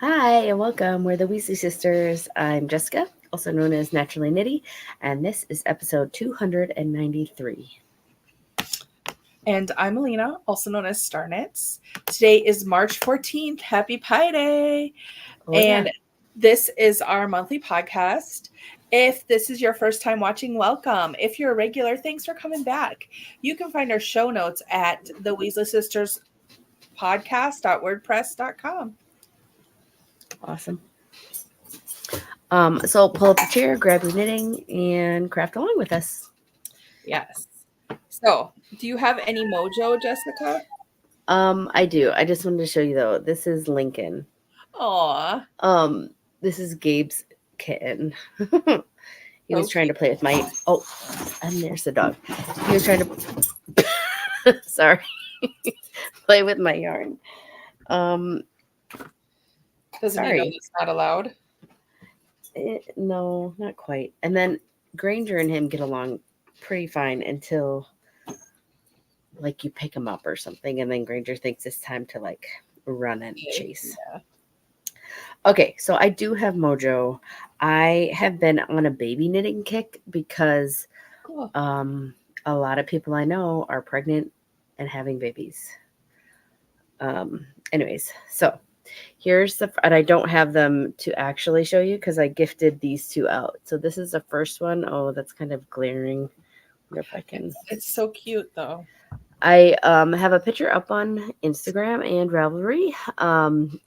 Hi and welcome. We're the Weasley sisters. I'm Jessica, also known as Naturally Nitty, and this is episode 293. And I'm Allena, also known as Star Knits. Today is March 14th. Happy Pi Day. Oh, yeah. And this is our monthly podcast. If this is your first time watching, welcome. If you're a regular, thanks for coming back. You can find our show notes at the Weasley Sisters podcast.wordpress.com. Awesome. So pull up a chair, grab your knitting, and craft along with us. Yes. So, do you have any mojo, Jessica? I do. I just wanted to show you though. This is Lincoln. Aw. This is Gabe's kitten. He was trying to play with my and there's the dog. He was trying to sorry. play with my yarn. Doesn't he know it's not allowed? No, not quite. And then Granger and him get along pretty fine until like you pick him up or something, and then Granger thinks it's time to like run and chase. Yeah. Okay, so I do have mojo. I have been on a baby knitting kick because Cool. A lot of people I know are pregnant and having babies. Anyways, so here's and I don't have them to actually show you because I gifted these two out. So this is the first one. Oh, that's kind of glaring. I wonder if I can. It's so cute though. I have a picture up on Instagram and Ravelry,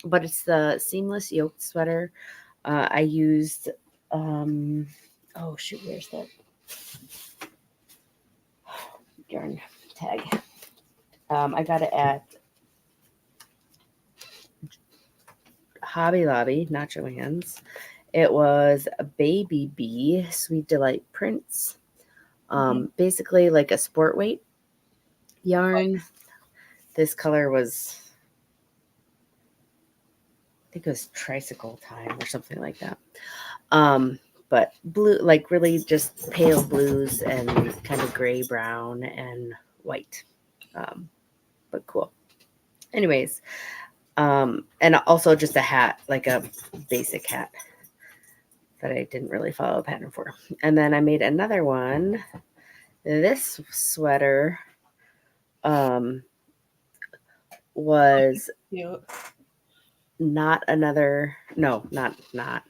but it's the seamless yoked sweater. I used, oh shoot, where's that yarn tag? I got it at Hobby Lobby, not Joann's. It was a Baby Bee Sweet Delight Prints. Basically like a sport weight yarn. This color was, I think it was Tricycle Time or something like that. But blue, like really just pale blues and kind of gray brown and white. But cool. Anyways, and also just a hat, like a basic hat that I didn't really follow a pattern for. And then I made another one. This sweater was not another, no, not.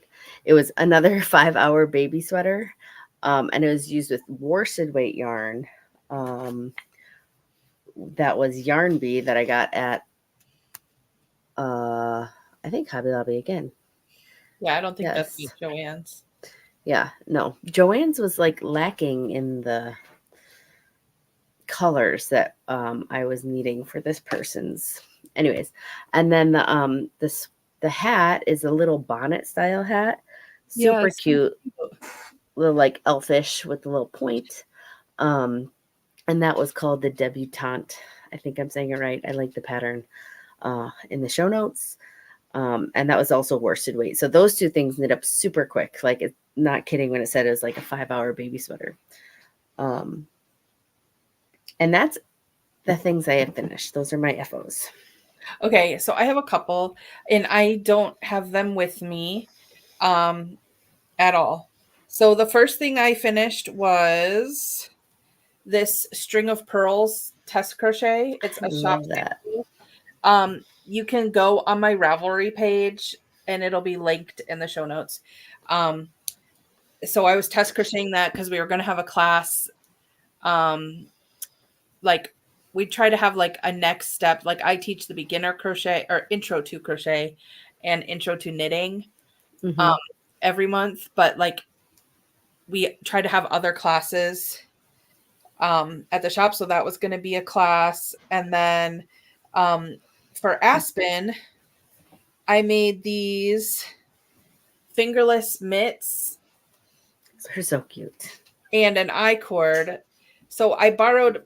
It was another 5-hour baby sweater. And it was used with worsted weight yarn. That was Yarn Bee that I got at I think Hobby Lobby again. Yeah, I don't think that's Joann's. Yeah, no. Joann's was like lacking in the colors that I was needing for this person's. Anyways, and then the hat is a little bonnet style hat. Super cute. Little like elfish with a little point. And that was called the Debutante. I think I'm saying it right. I like the pattern in the show notes. And that was also worsted weight. So those two things knit up super quick. Like, it's not kidding when it said it was like a 5-hour baby sweater. And that's the things I have finished. Those are my FOs. Okay, so I have a couple, and I don't have them with me at all. So the first thing I finished was this String of Pearls test crochet. It's a shop that. You can go on my Ravelry page, and it'll be linked in the show notes. So I was test crocheting that because we were going to have a class. Like, we try to have like a next step. Like, I teach the beginner crochet or intro to crochet and intro to knitting every month, but like we try to have other classes at the shop. So that was going to be a class. And then for Aspen, I made these fingerless mitts. They're so cute. And an I-cord. So I borrowed,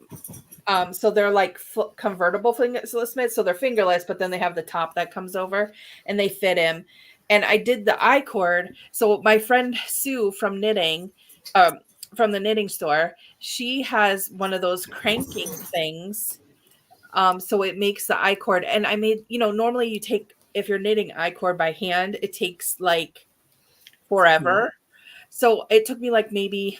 so they're like convertible fingerless mitts. So they're fingerless, but then they have the top that comes over and they fit him. And I did the I-cord. So my friend Sue from knitting, from the knitting store, she has one of those cranking things. So it makes the I-cord. And I made, normally you take if you're knitting I-cord by hand, it takes like forever. So it took me like maybe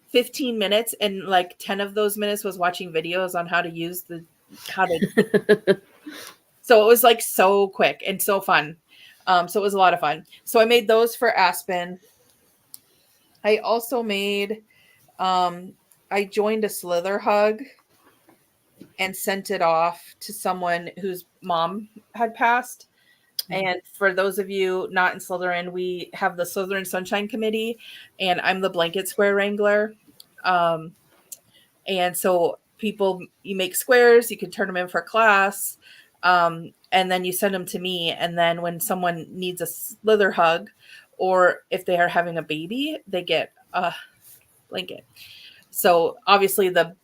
15 minutes, and like 10 of those minutes was watching videos on how to use how to so it was like so quick and so fun. So it was a lot of fun. So I made those for Aspen. I also made I joined a Slither Hug and sent it off to someone whose mom had passed. And for those of you not in Slytherin, we have the Slytherin Sunshine Committee, and I'm the blanket square wrangler. And so you make squares, you can turn them in for class, and then you send them to me. And then when someone needs a Slither Hug, or if they are having a baby, they get a blanket. So obviously the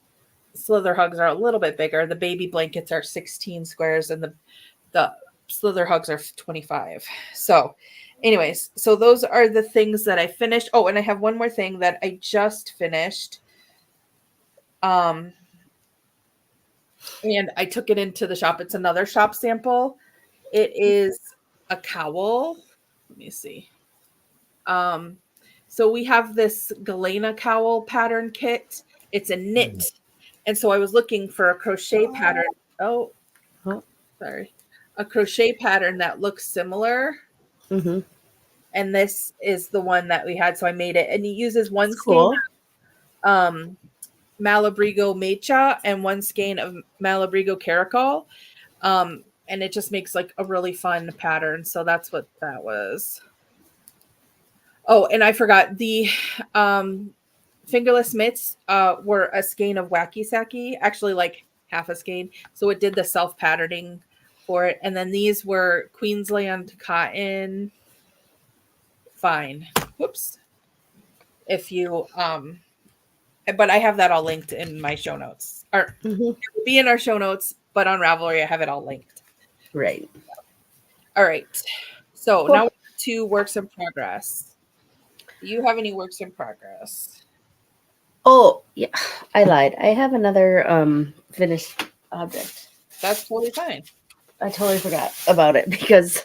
Slither Hugs are a little bit bigger. The baby blankets are 16 squares, and the Slither Hugs are 25. So anyways, so those are the things that I finished. Oh, and I have one more thing that I just finished. And I took it into the shop. It's another shop sample. It is a cowl. Let me see. So we have this Galena cowl pattern kit. It's a knit. And so I was looking for a crochet pattern. Oh, sorry. A crochet pattern that looks similar. Mm-hmm. And this is the one that we had. So I made it. And he uses one Cool. skein Malabrigo Mecha and one skein of Malabrigo Caracol. And it just makes like a really fun pattern. So that's what that was. Oh, and I forgot the fingerless mitts were a skein of Wacky Sacky, actually like half a skein. So it did the self-patterning for it. And then these were Queensland cotton. Fine. Whoops. If you but I have that all linked in my show notes. Or it will be in our show notes, but on Ravelry I have it all linked. Right. All right. So Cool. now to works in progress. Do you have any works in progress? Oh, yeah. I lied. I have another finished object. That's totally fine. I totally forgot about it because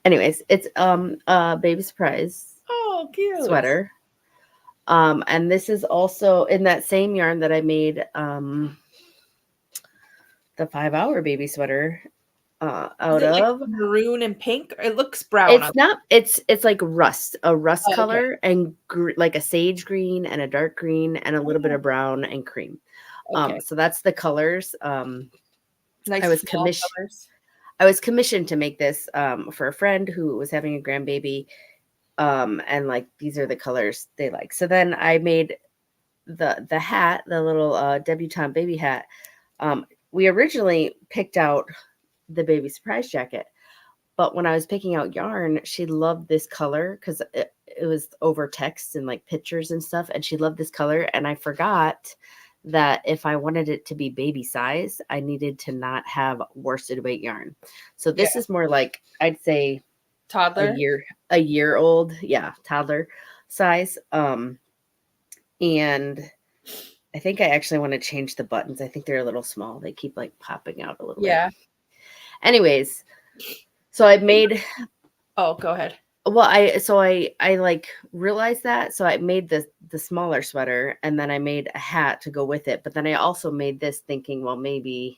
anyways, it's a baby surprise Oh, cute. sweater. And this is also in that same yarn that I made the 5-hour baby sweater out of like maroon and pink. It looks brown. It's not. It's like a rust color, okay. and like a sage green and a dark green and a little bit of brown and cream. Okay. So that's the colors. Nice. I was commissioned to make this for a friend who was having a grandbaby, and like these are the colors they like. So then I made the hat, the little debutante baby hat. We originally picked out the baby surprise jacket. But when I was picking out yarn, she loved this color because it was over text and like pictures and stuff. And she loved this color. And I forgot that if I wanted it to be baby size, I needed to not have worsted weight yarn. So this is more like, I'd say toddler, a year old. Yeah. Toddler size. And I think I actually want to change the buttons. I think they're a little small. They keep like popping out a little bit. Anyways, so I made. Oh, go ahead. Well, I like realized that, so I made the smaller sweater, and then I made a hat to go with it. But then I also made this thinking, well, maybe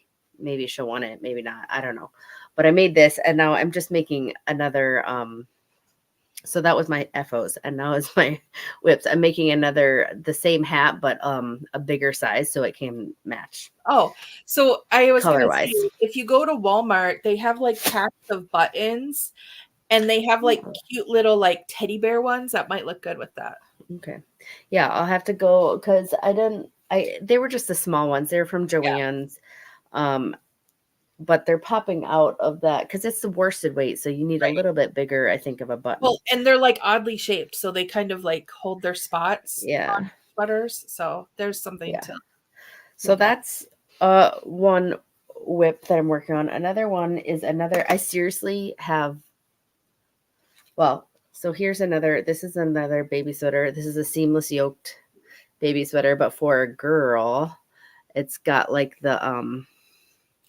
she'll want it, maybe not. I don't know. But I made this, and now I'm just making another. So that was my FOs, and now is my whips. I'm making the same hat, but a bigger size, so it can match. Oh, so I was color gonna wise. say, if you go to Walmart, they have like packs of buttons, and they have like cute little like teddy bear ones that might look good with that. Okay, yeah, I'll have to go because they were just the small ones. They're from Joann's, but they're popping out of that because it's the worsted weight, so you need a little bit bigger, I think, of a button. Well, and they're like oddly shaped, so they kind of like hold their spots. On sweaters, so there's something to. So that's one whip that I'm working on. Another one is I seriously have. Well, so here's another. This is another baby sweater. This is a seamless yoked baby sweater, but for a girl, it's got like the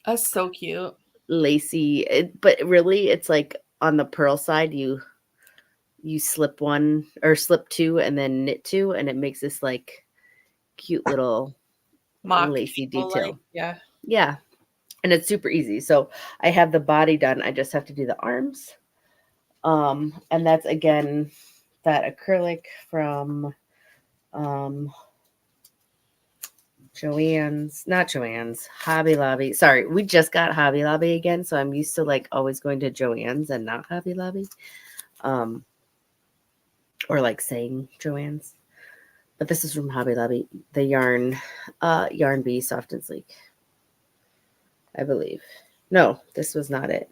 That's so cute. lacy, but really it's like on the purl side, you slip one or slip two and then knit two, and it makes this like cute little Mock lacy ankle, like, detail. yeah. Yeah. And it's super easy. So I have the body done. I just have to do the arms. And that's again that acrylic from not Joann's, Hobby Lobby. Sorry, we just got Hobby Lobby again, so I'm used to like always going to Joann's and not Hobby Lobby. Or like saying Joann's. But this is from Hobby Lobby. The yarn bee soft and sleek, I believe. No, this was not it.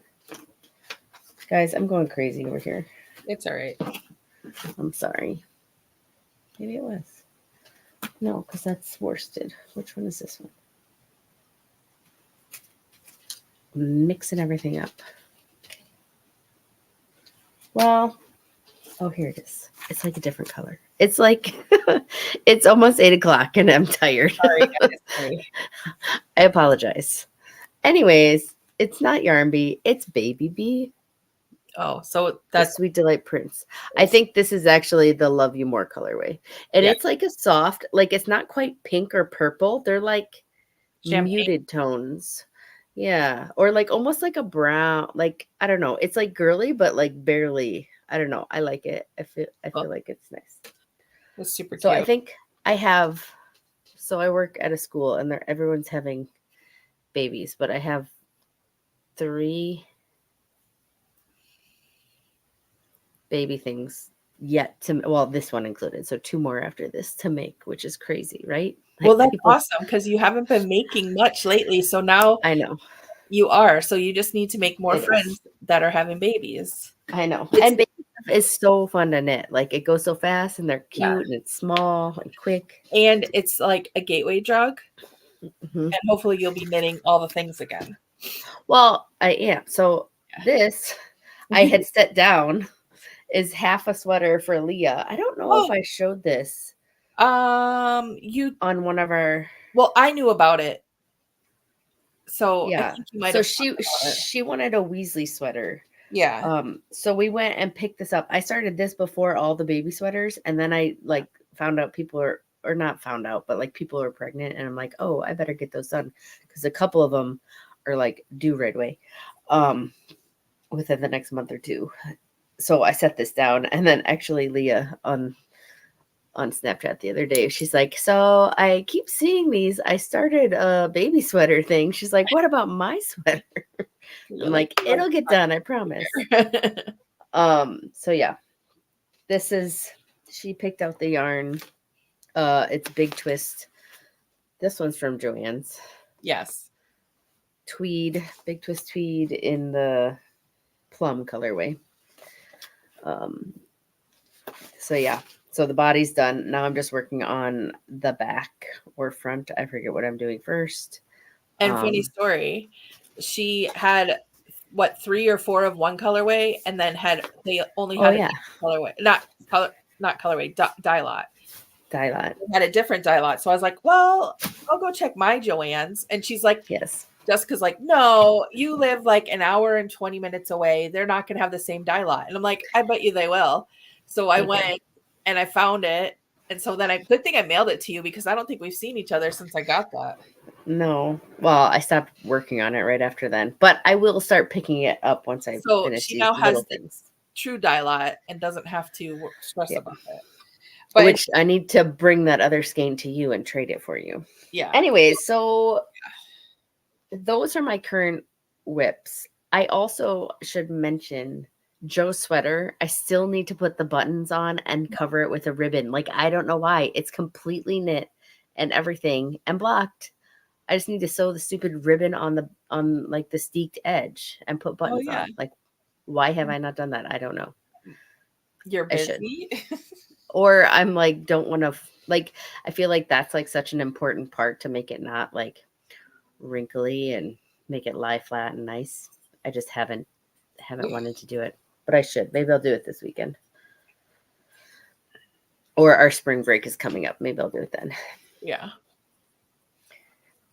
Guys, I'm going crazy over here. It's all right. I'm sorry. Maybe it was. No, because that's worsted. Which one is this one? I'm mixing everything up. Well, oh, here it is. It's like a different color. It's like, it's almost 8 o'clock and I'm tired. Sorry, guys. Sorry. I apologize. Anyways, it's not Yarn Bee. It's Baby Bee. Oh, so That's Sweet Delight Prince. I think this is actually the Love You More colorway. And it's like a soft, like it's not quite pink or purple. They're like champagne. Muted tones. Yeah. Or like almost like a brown, like I don't know. It's like girly, but like barely. I don't know. I like it. I feel like it's nice. It's super cute. So I think I work at a school and everyone's having babies, but I have 3 baby things yet to, well, this one included, so 2 more after this to make, which is crazy, right? Like well, that's awesome because you haven't been making much lately, so now I know you are. So you just need to make more friends that are having babies. I know, and baby stuff is so fun to knit. Like it goes so fast, and they're cute, and it's small and quick, and it's like a gateway drug. And hopefully you'll be knitting all the things again. Well, I am. So this I had set down is half a sweater for Leah. I don't know if I showed this. You on one of our. Well, I knew about it. So yeah. I think you might have. So she wanted a Weasley sweater. Yeah. So we went and picked this up. I started this before all the baby sweaters, and then I like found out people are, or not found out, but like people are pregnant, and I'm like, oh, I better get those done because a couple of them are like due right away, within the next month or 2. So I set this down, and then actually Leah on Snapchat the other day, she's like, so I keep seeing these. I started a baby sweater thing. She's like, what about my sweater? I'm like, it'll get done, I promise. So yeah, this is, she picked out the yarn. It's Big Twist. This one's from Joann's. Yes. Tweed, Big Twist tweed in the plum colorway. So yeah, so the body's done. Now I'm just working on the back or front. I forget what I'm doing first. And funny story, she had 3 or 4 of one colorway, and then they only had a colorway, not colorway, dye lot. Dye lot. They had a different dye lot. So I was like, well, I'll go check my Joann's. And she's like, yes. Jessica's like, no, you live like an hour and 20 minutes away. They're not going to have the same dye lot. And I'm like, I bet you they will. So I went and I found it. And so then good thing I mailed it to you because I don't think we've seen each other since I got that. No. Well, I stopped working on it right after then, but I will start picking it up once I finish she these now little has things. True dye lot and doesn't have to stress about it. But which I need to bring that other skein to you and trade it for you. Yeah. Anyways, so those are my current whips. I also should mention Joe's sweater. I still need to put the buttons on and cover it with a ribbon. Like, I don't know why. It's completely knit and everything and blocked. I just need to sew the stupid ribbon on like the steeked edge and put buttons on. Like, why have I not done that? I don't know. You're busy. Or I'm like, don't want to, like, I feel like that's like such an important part to make it not like wrinkly and make it lie flat and nice. I just haven't wanted to do it, but I should. Maybe I'll do it this weekend. Or our spring break is coming up. Maybe I'll do it then. Yeah.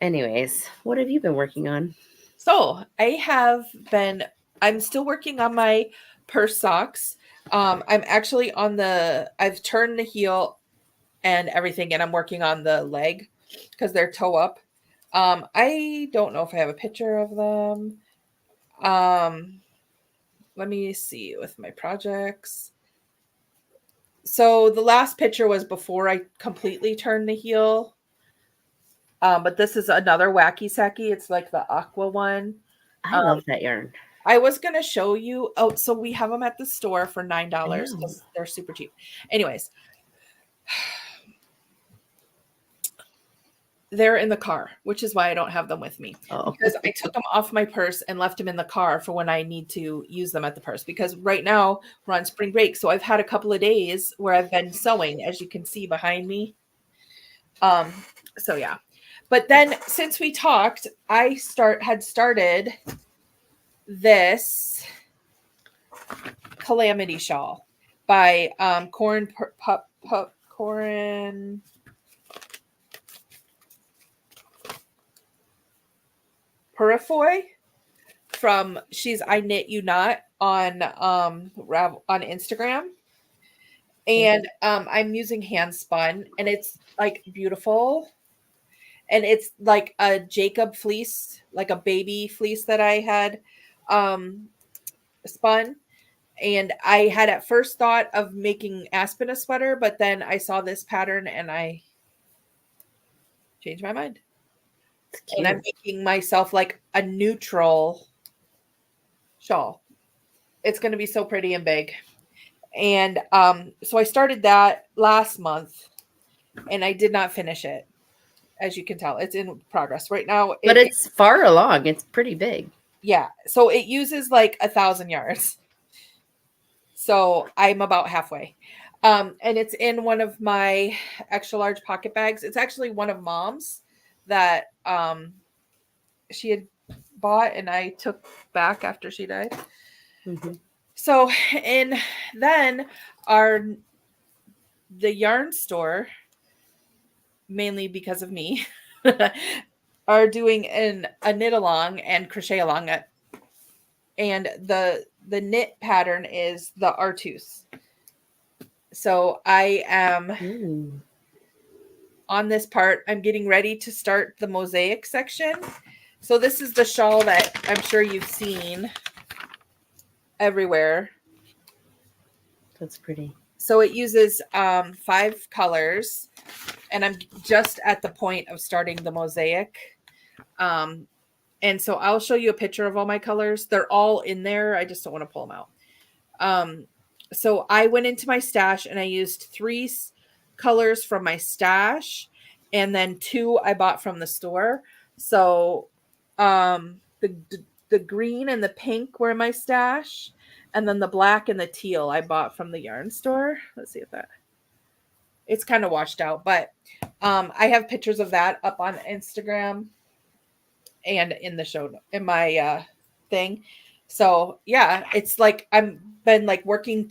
Anyways, what have you been working on? So I'm still working on my purse socks. I'm actually I've turned the heel and everything, and I'm working on the leg because they're toe up. I don't know if I have a picture of them. Let me see with my projects. So the last picture was before I completely turned the heel. But this is another wacky sacky. It's like the aqua one. I love that yarn. I was gonna show you. Oh, so we have them at the store for $9 know. because they're super cheap. Anyways, they're in the car, which is why I don't have them with me. Oh. Because I took them off my purse and left them in the car for when I need to use them at the purse. Because right now we're on spring break, so I've had a couple of days where I've been sewing, as you can see behind me. So yeah. But then since we talked, I had started this Calamity Shawl by Corin Purifoy from she's I Knit You Not on Instagram. And I'm using hand spun, and it's like beautiful. And it's like a Jacob fleece, like a baby fleece that I had spun. And I had at first thought of making Aspen a sweater, but then I saw this pattern and I changed my mind. And I'm making myself like a neutral shawl. It's going to be so pretty and big. And so I started that last month and I did not finish it. As you can tell, it's in progress right now. But it's far along. It's pretty big. Yeah. So it uses like 1,000 yards. So I'm about halfway. And it's in one of my extra large pocket bags. It's actually one of Mom's that she had bought and I took back after she died. Mm-hmm. So, and then the yarn store, mainly because of me, are doing a knit along and crochet along it. And the knit pattern is the Artus. So I am on this part. I'm getting ready to start the mosaic section. So this is the shawl that I'm sure you've seen everywhere. That's pretty. So it uses 5 colors, and I'm just at the point of starting the mosaic. And so I'll show you a picture of all my colors. They're all in there. I just don't want to pull them out. So I went into my stash and I used 3 colors from my stash and then 2 I bought from the store. So the green and the pink were in my stash, and then the black and the teal I bought from the yarn store. Let's see if it's kind of washed out, but I have pictures of that up on Instagram and in the show in my thing. So yeah, it's like I've been like working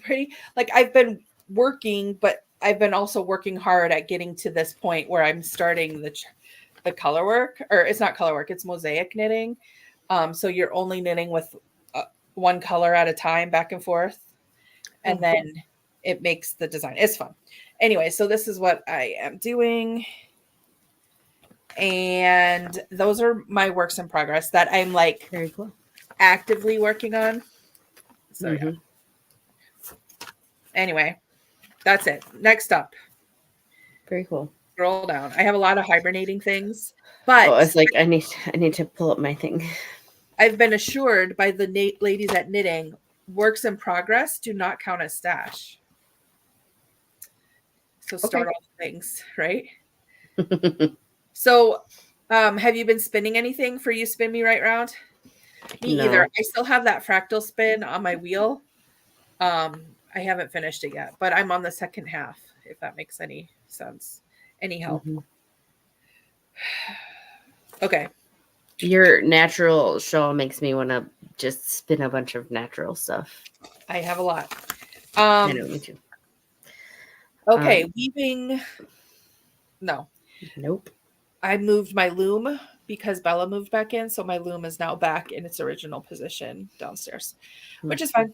I've been working, but I've been also working hard at getting to this point where I'm starting the color work, or it's not color work, it's mosaic knitting. So you're only knitting with one color at a time, back and forth, and then it makes the design. It's fun. Anyway, so this is what I am doing. And those are my works in progress that I'm like very cool actively working on. So yeah. Anyway, that's it. Next up. Very cool. Scroll down. I have a lot of hibernating things, but it's like I need to pull up my thing. I've been assured by the ladies at Knitting, works in progress do not count as stash. So start all the things, right? So, have you been spinning anything for You Spin Me Right Round? Me either. I still have that fractal spin on my wheel. I haven't finished it yet, but I'm on the second half, if that makes any sense. Any help? Okay. Your natural shawl makes me want to just spin a bunch of natural stuff. I have a lot. I know, me too. Okay, weaving. No. Nope. I moved my loom because Bella moved back in, so my loom is now back in its original position downstairs, which is fine.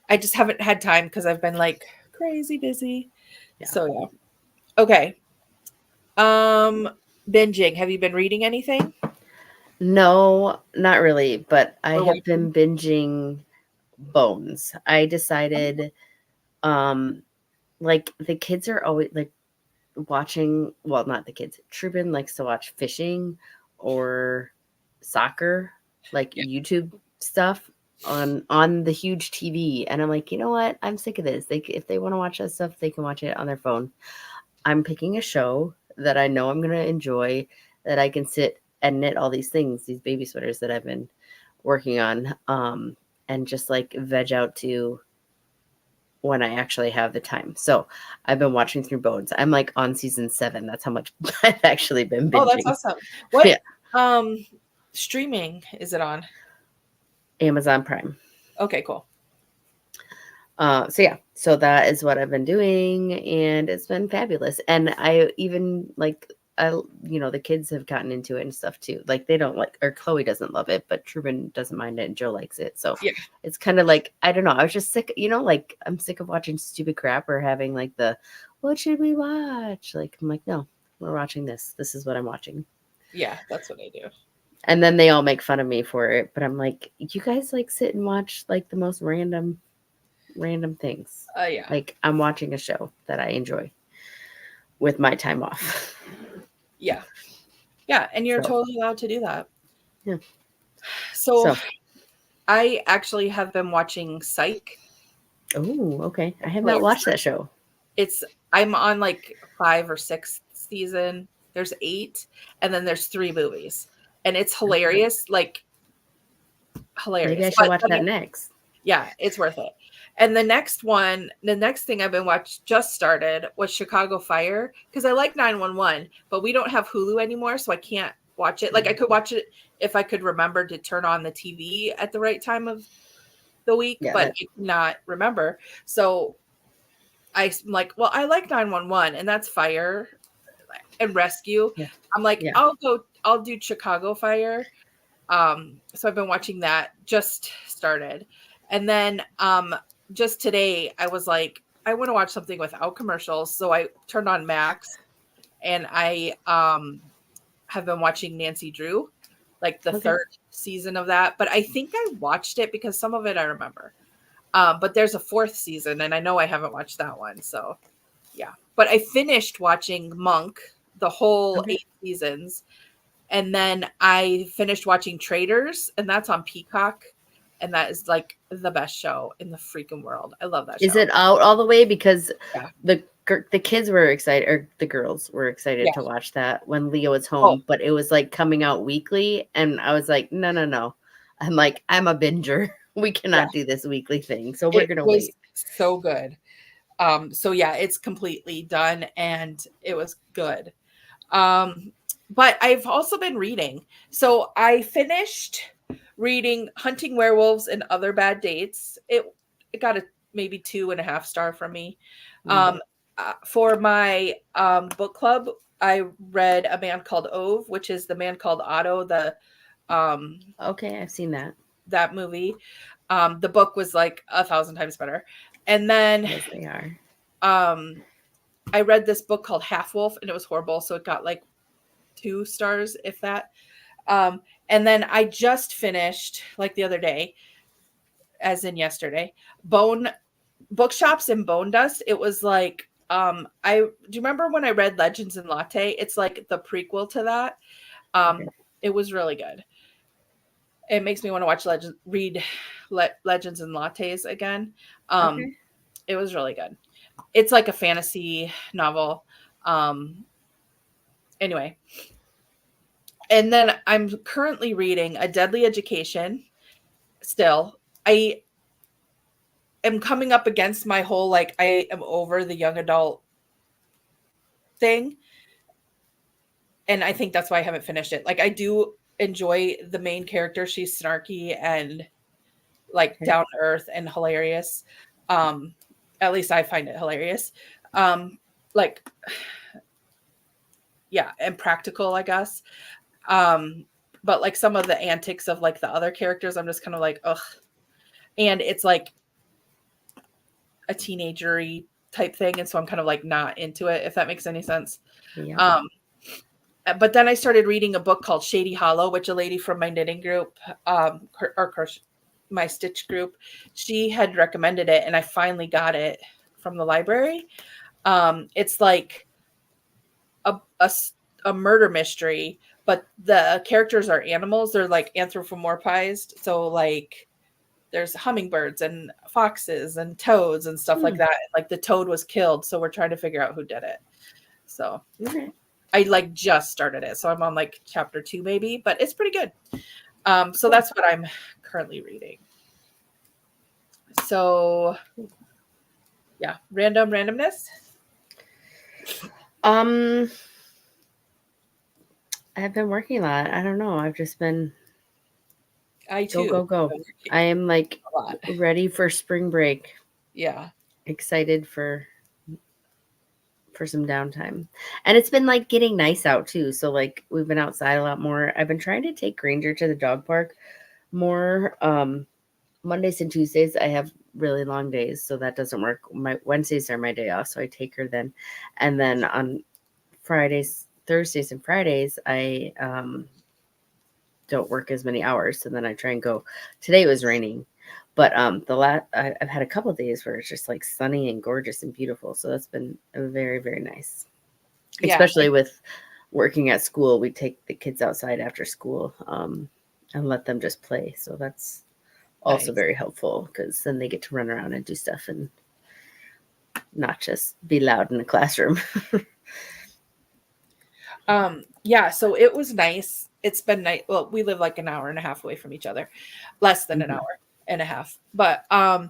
I just haven't had time because I've been like crazy busy. Yeah. So yeah. Okay. Binging. Have you been reading anything? No, not really, but I Or have watching? been binging Bones. I decided, like the kids are always like watching, well, not the kids. Truben likes to watch fishing or soccer, like Yeah. YouTube stuff on the huge TV, and I'm like, you know what? I'm sick of this. If they want to watch that stuff, they can watch it on their phone. I'm picking a show that I know I'm going to enjoy, that I can sit and knit all these things, these baby sweaters that I've been working on, and just like veg out to when I actually have the time. So I've been watching through Bones. I'm like on season 7. That's how much I've actually been Oh, that's binging. awesome. What Yeah, streaming is it on? Amazon Prime. Okay, cool. So yeah, so that is what I've been doing, and it's been fabulous. And I even like, the kids have gotten into it and stuff too. Like they don't like, or Chloe doesn't love it, but Truman doesn't mind it, and Joe likes it. So Yeah. it's kind of like, I don't know. I was just sick, like I'm sick of watching stupid crap or having like what should we watch? Like I'm like, no, we're watching this. This is what I'm watching. Yeah, that's what I do. And then they all make fun of me for it, but I'm like, you guys like sit and watch like the most random things. Yeah. Like I'm watching a show that I enjoy with my time off. Yeah. Yeah, and you're So, totally allowed to do that. yeah. So I actually have been watching Psych. Oh, okay. I have not watched that show. I'm on like 5 or 6 season. There's 8, and then there's 3 movies, and it's hilarious. Like hilarious. Maybe I should But watch I that mean, next. yeah, it's worth it. And the next thing I've been just started was Chicago Fire, because I like 911, but we don't have Hulu anymore, so I can't watch it. Like I could watch it if I could remember to turn on the TV at the right time of the week, but I cannot remember. So I'm like, well, I like 911, and that's fire and rescue. Yeah. I'm like, Yeah. I'll do Chicago Fire. So I've been watching that, just started. And then just today I was like, I want to watch something without commercials. So I turned on Max, and I have been watching Nancy Drew, like the 3rd season of that. But I think I watched it because some of it I remember. But there's a 4th season, and I know I haven't watched that one. So yeah. But I finished watching Monk, the whole 8 seasons. And then I finished watching Traders, and that's on Peacock. And that is like the best show in the freaking world. I love that show. Is it out all the way? Because the kids were excited, or the girls were excited to watch that when Leo was home, but it was like coming out weekly. And I was like, no. I'm like, I'm a binger. We cannot do this weekly thing. So we're going to wait. So good. So yeah, it's completely done, and it was good. But I've also been reading. So I finished reading Hunting Werewolves and Other Bad Dates. It got a maybe 2.5 star from me. For my book club, I read A Man Called Ove, which is The Man Called Otto. Okay, I've seen that movie. The book was like 1,000 times better. And then yes, they are. I read this book called Half Wolf, and it was horrible. So it got like 2 stars, if that. And then I just finished, like the other day, as in yesterday, Bookshops and Bone Dust. It was like, do you remember when I read Legends and Latte? It's like the prequel to that. It was really good. It makes me want to read Legends and Lattes again. It was really good. It's like a fantasy novel. Anyway. And then I'm currently reading A Deadly Education. Still, I am coming up against my whole, like, I am over the young adult thing. And I think that's why I haven't finished it. Like, I do enjoy the main character. She's snarky and like down to earth and hilarious. At least I find it hilarious. Like, yeah, and practical, I guess. but like some of the antics of like the other characters, I'm just kind of like, ugh. And it's like a teenagery type thing, and so I'm kind of like not into it, if that makes any sense. Yeah. But then I started reading a book called Shady Hollow, which a lady from my knitting group, my stitch group, she had recommended it, and I finally got it from the library. It's like a murder mystery, but the characters are animals. They're like anthropomorphized, so like there's hummingbirds and foxes and toads and stuff like that. Like the toad was killed, so we're trying to figure out who did it. So I like just started it, so I'm on like chapter 2 maybe, but it's pretty good. So that's what I'm currently reading. So yeah, randomness. I've been working a lot. I don't know. I've just been go. I am like ready for spring break. Yeah. Excited for some downtime. And it's been like getting nice out too. So like we've been outside a lot more. I've been trying to take Granger to the dog park more. Mondays and Tuesdays I have really long days, so that doesn't work. My Wednesdays are my day off, so I take her then. And then on Fridays, Thursdays and Fridays, I don't work as many hours, so then I try and go. Today it was raining, but I've had a couple of days where it's just like sunny and gorgeous and beautiful, so that's been very, very nice. Yeah, especially with working at school, we take the kids outside after school and let them just play, so that's also very helpful, because then they get to run around and do stuff and not just be loud in the classroom. Yeah, so it was nice. It's been nice. Well, we live like an hour and a half away from each other, less than an hour and a half. But what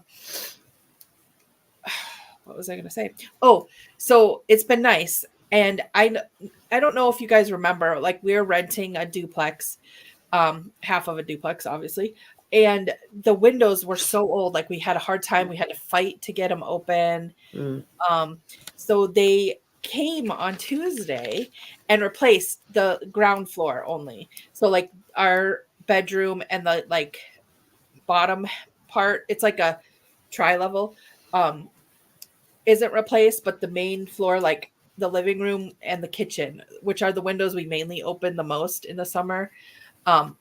was I going to say? Oh, so it's been nice. And I don't know if you guys remember, like we were renting a duplex, half of a duplex, obviously. And the windows were so old, like we had a hard time. We had to fight to get them open. So they came on Tuesday and replaced the ground floor only. So like our bedroom and the like bottom part, it's like a tri-level, isn't replaced, but the main floor, like the living room and the kitchen, which are the windows we mainly open the most in the summer,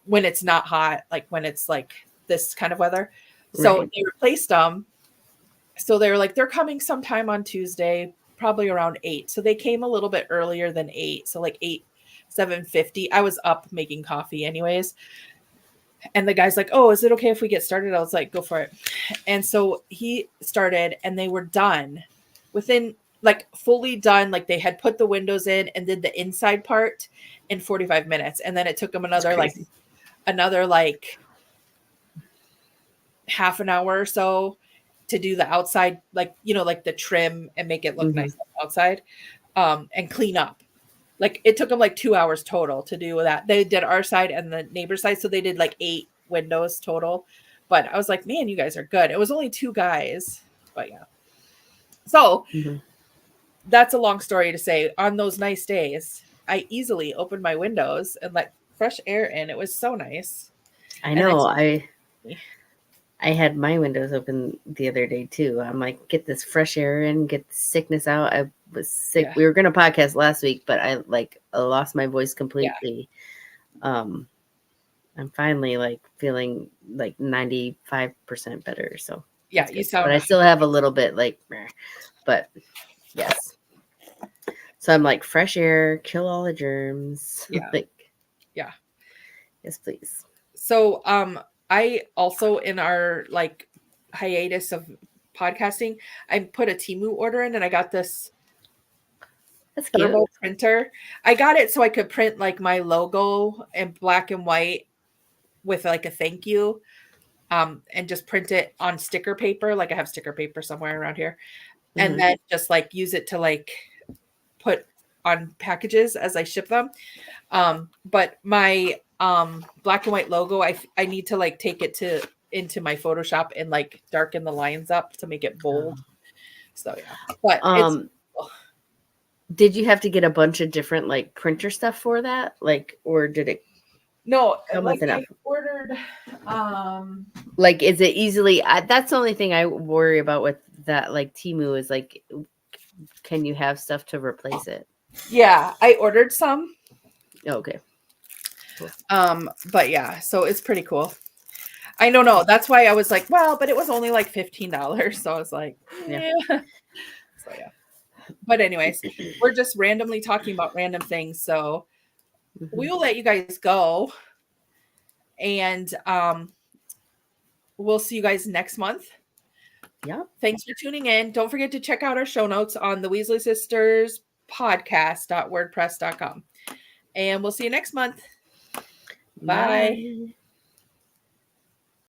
when it's not hot, like when it's like this kind of weather. So they replaced them. So they were like, they're coming sometime on Tuesday, probably around 8. So they came a little bit earlier than 8. So like 7:50. I was up making coffee anyways. And the guy's like, oh, is it okay if we get started? I was like, go for it. And so he started and they were done within like fully done. Like they had put the windows in and did the inside part in 45 minutes. And then it took them another like half an hour or so to do the outside, like, you know, like the trim and make it look nice outside, and clean up. Like it took them like 2 hours total to do that. They did our side and the neighbor side. So they did like 8 windows total. But I was like, man, you guys are good. It was only 2 guys, but yeah. So that's a long story to say. On those nice days, I easily opened my windows and let fresh air in. It was so nice. I know. I had my windows open the other day too. I'm like, get this fresh air in, get the sickness out. I was sick. Yeah. We were going to podcast last week, but I lost my voice completely. Yeah. I'm finally like feeling like 95% better. So yeah, you sound. But I still have a little bit like, but yes. So I'm like, fresh air, kill all the germs. Yeah. Yeah. Yes, please. So, I also, in our like hiatus of podcasting, I put a Temu order in and I got this turbo printer. I got it so I could print like my logo in black and white with like a thank you, and just print it on sticker paper. Like I have sticker paper somewhere around here, and then just like use it to like put on packages as I ship them. But my black and white logo, I need to like take it into my Photoshop and like darken the lines up to make it bold. So yeah. But did you have to get a bunch of different like printer stuff for that? Like, or did it No, Come like with enough. I ordered Like, is it easily that's the only thing I worry about with that, like, Temu is, like, can you have stuff to replace it? yeah, I ordered some. Okay. Cool. But yeah, so it's pretty cool. I don't know. That's why I was like, well, but it was only like $15. So I was like, yeah. So yeah. But anyways, we're just randomly talking about random things. So we will let you guys go. And we'll see you guys next month. Yeah. Thanks for tuning in. Don't forget to check out our show notes on the Weasley Sisters podcast.wordpress.com. And we'll see you next month. Bye. Bye.